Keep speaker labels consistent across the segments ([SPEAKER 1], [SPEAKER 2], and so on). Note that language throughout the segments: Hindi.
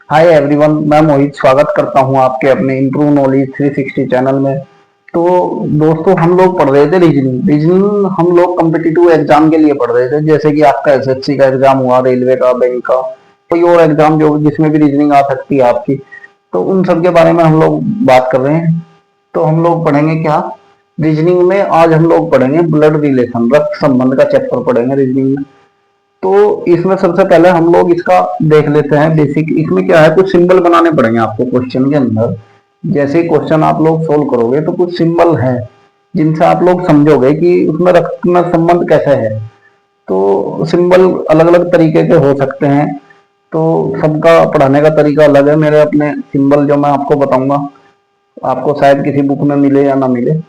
[SPEAKER 1] हाय एवरीवन, मैं मोहित स्वागत करता हूं आपके अपने इम्प्रूव नॉलेज 360 चैनल में। तो दोस्तों, हम लोग पढ़ रहे थे रीजनिंग रीजनिंग हम लोग कम्पिटिटिव एग्जाम के लिए पढ़ रहे थे, जैसे कि आपका एसएससी का एग्जाम हुआ, रेलवे का, बैंक का, कोई और एग्जाम जो जिसमें भी रीजनिंग आ सकती है आपकी। तो उन सब के बारे में हम लोग बात कर रहे हैं। तो हम लोग पढ़ेंगे क्या रीजनिंग में? आज हम लोग पढ़ेंगे ब्लड रिलेशन, रक्त संबंध का चैप्टर पढ़ेंगे रीजनिंग में। तो इसमें सबसे पहले हम लोग इसका देख लेते हैं बेसिक। इसमें क्या है, कुछ सिंबल बनाने पड़ेंगे आपको क्वेश्चन के अंदर। जैसे क्वेश्चन आप लोग सोल्व करोगे तो कुछ सिंबल है जिनसे आप लोग समझोगे कि उसमें रक्त में संबंध कैसे है। तो सिंबल अलग अलग तरीके के हो सकते हैं, तो सबका पढ़ाने का तरीका अलग है। मेरे अपने सिंबल जो मैं आपको बताऊंगा, आपको शायद किसी बुक में मिले या ना मिले।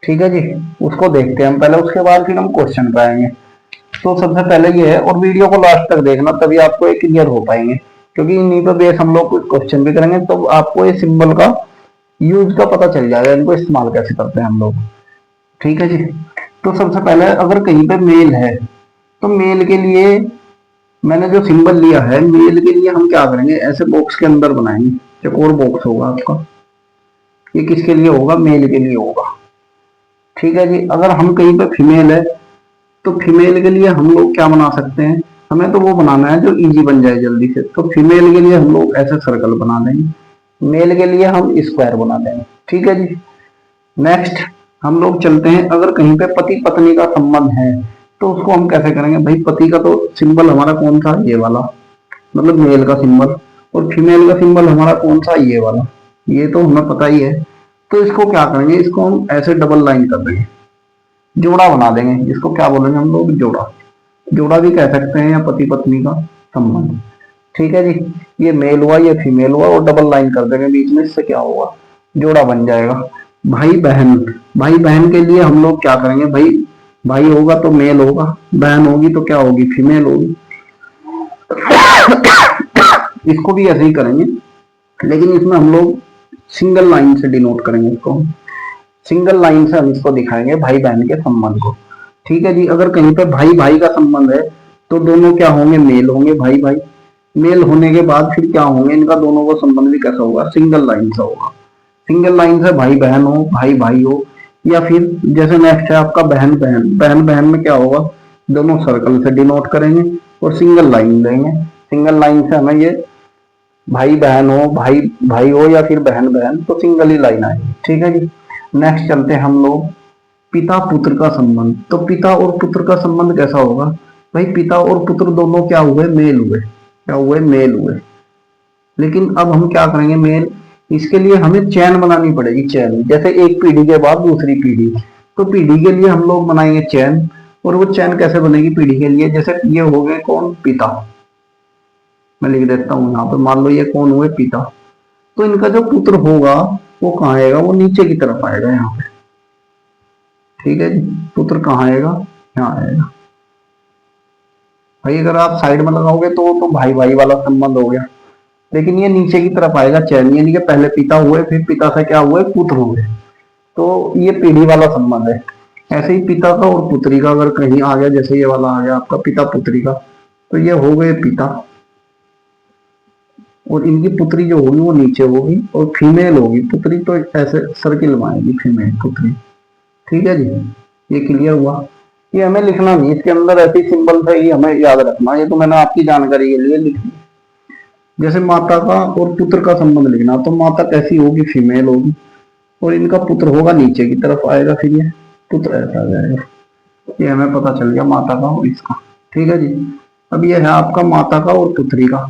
[SPEAKER 1] ठीक है जी, उसको देखते हैं हम पहले, उसके बाद फिर हम क्वेश्चन पे आएंगे। तो सबसे पहले ये है, और वीडियो को लास्ट तक देखना, तभी आपको ये क्लियर हो पाएंगे, क्योंकि इन्हीं पर बेस हम लोग कुछ क्वेश्चन भी करेंगे, तो आपको ये सिंबल का यूज का पता चल जाएगा, इनको इस्तेमाल कैसे करते हैं हम लोग। ठीक है जी। तो सबसे पहले अगर कहीं पे मेल है, तो मेल के लिए मैंने जो सिंबल लिया है, मेल के लिए हम क्या करेंगे, ऐसे बॉक्स के अंदर बनाएंगे। चौकोर बॉक्स होगा आपका, ये किसके लिए होगा? मेल के लिए होगा। ठीक है जी। अगर हम कहीं पे फीमेल है, तो फीमेल के लिए हम लोग क्या बना सकते हैं? हमें तो वो बनाना है जो इजी बन जाए जल्दी से। तो फीमेल के लिए हम लोग ऐसे सर्कल बना देंगे, मेल के लिए हम स्क्वायर बना देंगे। ठीक है जी। नेक्स्ट हम लोग चलते हैं, अगर कहीं पे पति पत्नी का संबंध है, तो उसको हम कैसे करेंगे? भाई पति का तो सिंबल हमारा कौन सा? ये वाला, मतलब मेल का सिंबल। और फीमेल का सिंबल हमारा कौन सा? ये वाला। ये तो हमें पता ही है। तो इसको क्या करेंगे? इसको हम ऐसे डबल लाइन कर देंगे, जोड़ा बना देंगे। इसको क्या बोलेंगे हम लोग? जोड़ा। जोड़ा भी कह सकते हैं, या पति पत्नी का संबंध। ठीक है जी। ये मेल हुआ, ये फीमेल हुआ, और डबल लाइन कर देंगे बीच में, इससे क्या होगा? जोड़ा बन जाएगा। भाई बहन, भाई बहन के लिए हम लोग क्या करेंगे? भाई भाई होगा तो मेल होगा, बहन होगी तो क्या होगी? फीमेल होगी। इसको भी ऐसे ही करेंगे, लेकिन इसमें हम लोग सिंगल लाइन से डिनोट करेंगे इसको। सिंगल लाइन से हम इसको दिखाएंगे भाई बहन के संबंध को। ठीक है जी। अगर कहीं पर भाई भाई का संबंध है, तो दोनों क्या होंगे? मेल होंगे, भाई भाई। मेल होने के बाद फिर क्या होंगे? इनका दोनों का संबंध भी कैसा होगा? सिंगल लाइन से होगा। सिंगल लाइन से भाई बहन हो, भाई भाई हो, या फिर जैसे नेक्स्ट है आपका बहन बहन। बहन बहन में क्या होगा? दोनों सर्कल से डिनोट करेंगे और सिंगल लाइन देंगे। सिंगल लाइन से हमें ये भाई बहन हो, भाई भाई हो, या फिर बहन बहन, तो सिंगल ही लाइन आएगी। ठीक है जी। नेक्स्ट चलते हैं हम लोग, पिता पुत्र का संबंध। तो पिता और पुत्र का संबंध कैसा होगा? भाई पिता और पुत्र दोनों क्या हुए? मेल हुए। क्या हुए? मेल हुए। लेकिन अब हम क्या करेंगे? मेल, इसके लिए हमें चैन बनानी पड़ेगी। चैन, जैसे एक पीढ़ी के बाद दूसरी पीढ़ी, तो पीढ़ी के लिए हम लोग बनाएंगे चैन। और वो चैन कैसे बनेगी पीढ़ी के लिए? जैसे ये हो गए कौन? पिता। मैं लिख देता हूँ यहाँ पे, मान लो ये कौन हुए? पिता। तो इनका जो पुत्र होगा वो कहाँ आएगा? वो नीचे की तरफ आएगा, यहाँ पे। ठीक है जी। पुत्र कहाँ आएगा? यहाँ आएगा। भाई अगर आप साइड में लगाओगे तो भाई भाई वाला संबंध हो गया, लेकिन ये नीचे की तरफ आएगा चैन, यानी कि पहले पिता हुए, फिर पिता से क्या हुए? पुत्र हुए। तो ये पीढ़ी वाला संबंध है। ऐसे ही पिता का और पुत्री का अगर कहीं आ गया, जैसे ये वाला आ गया आपका पिता पुत्री का, तो ये हो गए पिता, और इनकी पुत्री जो होगी वो नीचे होगी, और फीमेल होगी पुत्री, तो ऐसे सर्किल में आएगी फीमेल पुत्री। ठीक है जी। ये क्लियर हुआ। ये हमें लिखना नहीं, इसके अंदर ऐसी सिंबल है, ये हमें याद रखना। ये तो मैंने आपकी जानकारी के लिए लिख दी। जैसे माता का और पुत्र का संबंध लिखना, तो माता कैसी होगी? फीमेल होगी, और इनका पुत्र होगा नीचे की तरफ आएगा, फिर ये पुत्र ऐसा आ जाएगा। ये हमें पता चल गया माता का और इसका। ठीक है जी। अब ये है आपका माता का और पुत्री का।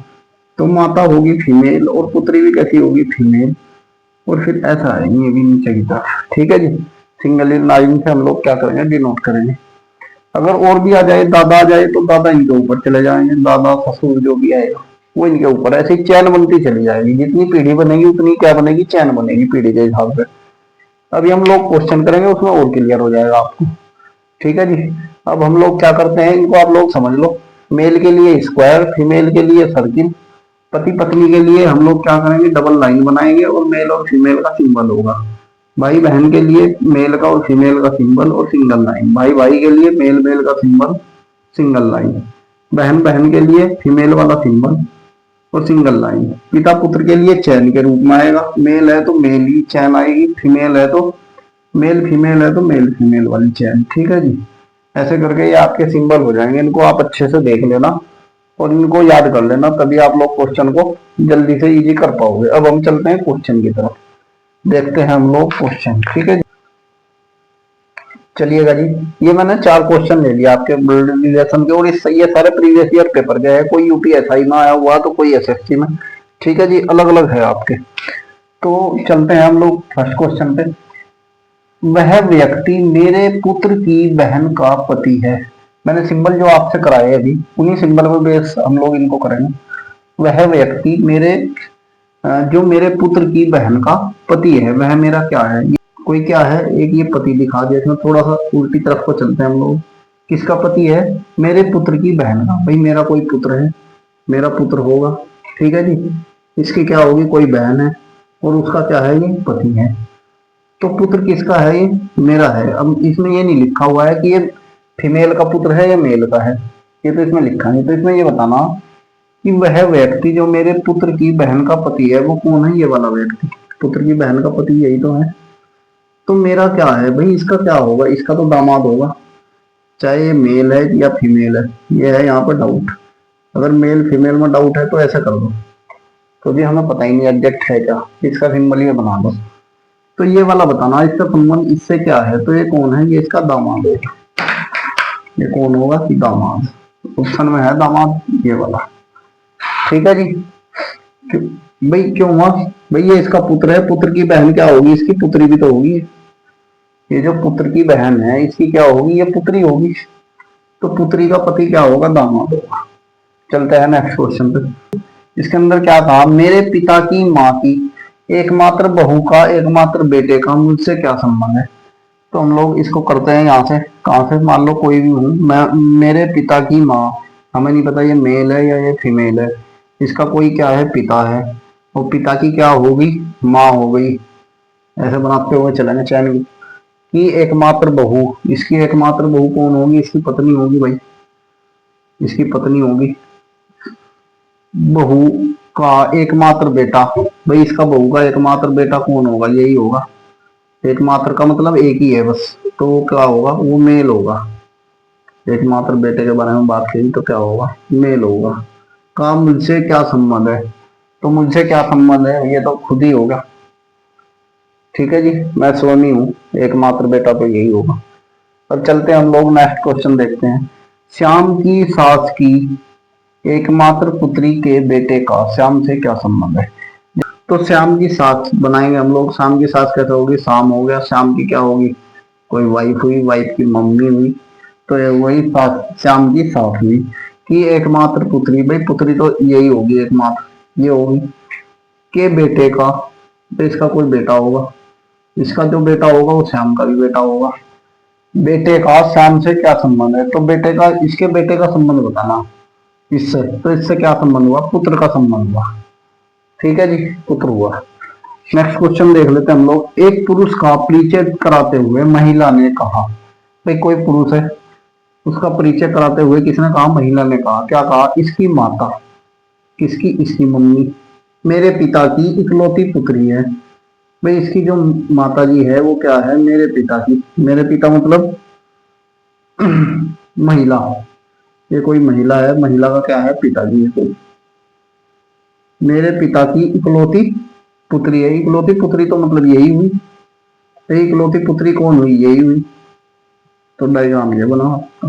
[SPEAKER 1] तो माता होगी फीमेल, और पुत्री भी कैसी होगी? फीमेल, और फिर ऐसा आएंगे ये भी नीचे की तरफ। ठीक है जी। सिंगल लाइन से हम लोग क्या करेंगे? डिनोट करेंगे। अगर और भी आ जाए, दादा आ जाए, तो दादा इनके ऊपर चले जाएंगे, दादा ससुर जो भी आएगा वो इनके ऊपर। ऐसे ही चैन बनती चली जाएगी, जितनी पीढ़ी बनेगी उतनी क्या बनेगी? चैन बनेगी पीढ़ी के हिसाब से। अभी हम लोग क्वेश्चन करेंगे, उसमें और क्लियर हो जाएगा आपको। ठीक है जी। अब हम लोग क्या करते हैं, इनको आप लोग समझ लो। मेल के लिए स्क्वायर, फीमेल के लिए सर्किल, पति पत्नी के लिए हम लोग क्या करेंगे? डबल लाइन बनाएंगे, और मेल और फीमेल का सिंबल होगा। भाई बहन के लिए मेल का और फीमेल का सिंबल और सिंगल लाइन। भाई भाई के लिए मेल मेल का सिंबल, सिंगल लाइन। बहन बहन के लिए फीमेल वाला सिंबल, और सिंगल लाइन। पिता पुत्र के लिए चैन के रूप में आएगा, मेल है तो मेल ही चैन आएगी, फीमेल है तो मेल, फीमेल है तो मेल फीमेल वाली चैन। ठीक है जी, ऐसे करके ये आपके सिंबल हो जाएंगे, इनको आप अच्छे से देख लेना और इनको याद कर लेना, तभी आप लोग क्वेश्चन को जल्दी से इजी कर पाओगे। अब हम चलते हैं क्वेश्चन की तरफ, देखते हैं हम लोग क्वेश्चन। ठीक है जी, चलिएगा जी। ये मैंने 4 क्वेश्चन ले लिया आपके ब्लड रिलेशन के, और इससे ये सारे प्रीवियस ईयर पेपर गए हैं, कोई यूपीएसआई में आया हुआ तो कोई एसएससी में। ठीक है जी, अलग अलग है आपके। तो चलते हैं हम लोग फर्स्ट क्वेश्चन पे। वह व्यक्ति मेरे पुत्र की बहन का पति है। मैंने सिंबल जो आपसे कराए अभी, उन्हीं सिंबल पे बेस हम लोग इनको करेंगे। वह व्यक्ति मेरे जो मेरे पुत्र की बहन का पति है, वह मेरा क्या है? कोई क्या है, एक ये पति दिखा दिया, इसमें थोड़ा सा उल्टी तरफ को चलते हैं हम लोग। किसका पति है? मेरे पुत्र की बहन का। भाई मेरा कोई पुत्र है, मेरा पुत्र होगा। ठीक है जी, इसकी क्या होगी? कोई बहन है और उसका क्या है? ये पति है। तो पुत्र किसका है? ये मेरा है। अब इसमें ये नहीं लिखा हुआ है कि ये फीमेल का पुत्र है या मेल का है, ये तो इसमें लिखा नहीं। तो इसमें ये बताना कि वह व्यक्ति जो मेरे पुत्र की बहन का पति है वो कौन है? ये वाला व्यक्ति, पुत्र की बहन का पति यही तो है। तो मेरा क्या है भाई? इसका क्या होगा? इसका तो दामाद होगा, चाहे ये मेल है या फीमेल है। ये है यहाँ पर डाउट। अगर मेल फीमेल में डाउट है तो ऐसा कर दो, तो जी हमें पता ही नहीं एग्जैक्ट है क्या, इसका सिंबल ये बना दो। तो ये वाला बताना इसका संबंध इससे क्या है। तो ये कौन है? ये इसका दामाद है। ये कौन होगा? कि दामाद। ऑप्शन में है दामाद, ये वाला। ठीक है जी। भाई क्यों हुआ? भाई ये इसका पुत्र है, पुत्र की बहन क्या होगी? इसकी पुत्री भी तो होगी। ये जो पुत्र की बहन है इसकी क्या होगी? ये पुत्री होगी। तो पुत्री का पति क्या होगा? दामाद होगा। चलते हैं नेक्स्ट क्वेश्चन पे। इसके अंदर क्या था? मेरे पिता की माँ की एकमात्र बहू का एकमात्र बेटे का मुझसे क्या संबंध है? तो हम लोग इसको करते हैं यहाँ से। कहाँ से? मान लो कोई भी हूँ मैं, मेरे पिता की माँ, हमें नहीं पता ये मेल है या ये फीमेल है। इसका कोई क्या है? पिता है, और पिता की क्या होगी? माँ हो गई। ऐसे बनाते हुए चलेंगे चैन की एकमात्र बहू। इसकी एकमात्र बहू कौन होगी? इसकी पत्नी होगी भाई, इसकी पत्नी होगी। बहू का एकमात्र बेटा, भाई इसका बहू का एकमात्र बेटा कौन होगा? यही होगा। एकमात्र का मतलब एक ही है बस, तो वो क्या होगा? वो मेल होगा। एकमात्र बेटे के बारे में बात करी तो क्या होगा? मेल होगा। का मुझसे क्या संबंध है? तो मुझसे क्या संबंध है ये तो खुद ही होगा। ठीक है जी, मैं स्वामी हूँ, एकमात्र बेटा तो यही होगा। अब चलते हैं हम लोग नेक्स्ट क्वेश्चन देखते हैं। श्याम की सास की एकमात्र पुत्री के बेटे का श्याम से क्या संबंध है? तो श्याम की सास बनाएंगे हम लोग। श्याम की सास कैसे होगी? शाम हो गया, श्याम की क्या होगी? कोई वाइफ हुई, वाइफ की मम्मी हुई, तो वही सास, श्याम की सास हुई। कि एकमात्र पुत्री, भाई पुत्री तो यही होगी, एकमात्र ये होगी। के बेटे का, तो इसका कोई बेटा होगा, इसका जो बेटा होगा वो श्याम का भी बेटा होगा। बेटे का श्याम से क्या संबंध है? तो बेटे का, इसके बेटे का संबंध बताना इससे। तो इससे क्या संबंध हुआ? पुत्र का संबंध हुआ। ठीक है जी, पुत्र हुआ। नेक्स्ट क्वेश्चन देख लेते हैं हम लोग। एक पुरुष का परिचय कराते हुए महिला ने कहा, भाई कोई पुरुष है, उसका परिचय कराते हुए किसने कहा? महिला ने कहा। क्या कहा? इसकी माता। किसकी? इसकी मम्मी। मेरे पिता की इकलौती पुत्री है। भाई इसकी जो माता जी है वो क्या है? मेरे पिता की। मेरे पिता मतलब महिला, ये कोई महिला है, महिला का क्या है? पिताजी है कोई। मेरे पिता की इकलौती पुत्री है। इकलौती पुत्री तो मतलब यही हुई। तो इकलौती पुत्री कौन हुई? यही हुई। तो डायग्राम ये बना आपका।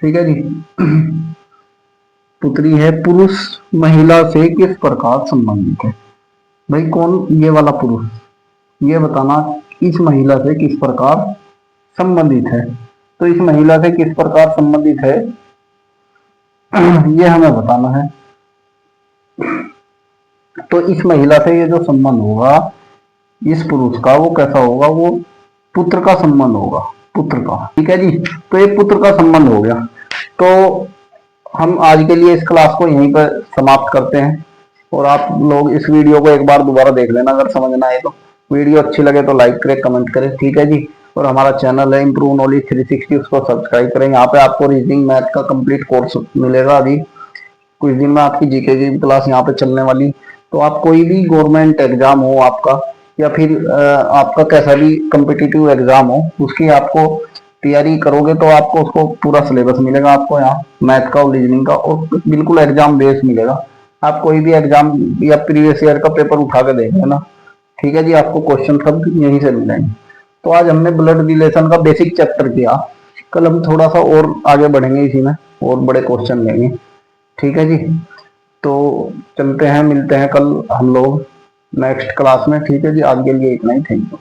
[SPEAKER 1] ठीक है जी। पुत्री है, पुरुष महिला से किस प्रकार संबंधित है? भाई कौन? ये वाला पुरुष। ये बताना इस महिला से किस प्रकार संबंधित है। तो इस महिला से किस प्रकार संबंधित है ये हमें बताना है। तो इस महिला से ये जो संबंध होगा इस पुरुष का, वो कैसा होगा? वो पुत्र का संबंध होगा, पुत्र का। ठीक है जी, तो ये पुत्र का संबंध हो गया। तो हम आज के लिए इस क्लास को यहीं पर समाप्त करते हैं, और आप लोग इस वीडियो को एक बार दोबारा देख लेना अगर समझ ना आए तो। वीडियो अच्छी लगे तो लाइक करें, कमेंट करें। ठीक है जी, और हमारा चैनल है इम्प्रूव नॉलेज 360, उसको सब्सक्राइब करें। यहाँ पे आपको रीजनिंग मैथ का कंप्लीट कोर्स मिलेगा अभी कुछ दिन में आपकी जीके की क्लास यहाँ पे चलने वाली। तो आप कोई भी गवर्नमेंट एग्जाम हो आपका, या फिर आपका कैसा भी कम्पिटिटिव एग्जाम हो, उसकी आपको तैयारी करोगे तो आपको उसको पूरा सिलेबस मिलेगा आपको यहाँ, मैथ का और रीजनिंग का, और बिल्कुल एग्जाम बेस मिलेगा। आप कोई भी एग्जाम या प्रीवियस ईयर का पेपर उठा के देख लेना, ठीक है जी, आपको क्वेश्चन सब यहीं से मिलेंगे। तो आज हमने ब्लड रिलेशन का बेसिक चैप्टर किया, कल हम थोड़ा सा और आगे बढ़ेंगे इसी में, और बड़े क्वेश्चन लेंगे, ठीक है जी। तो चलते हैं, मिलते हैं कल हम लोग नेक्स्ट क्लास में, ठीक है जी, आज के लिए इतना ही, थैंक यू।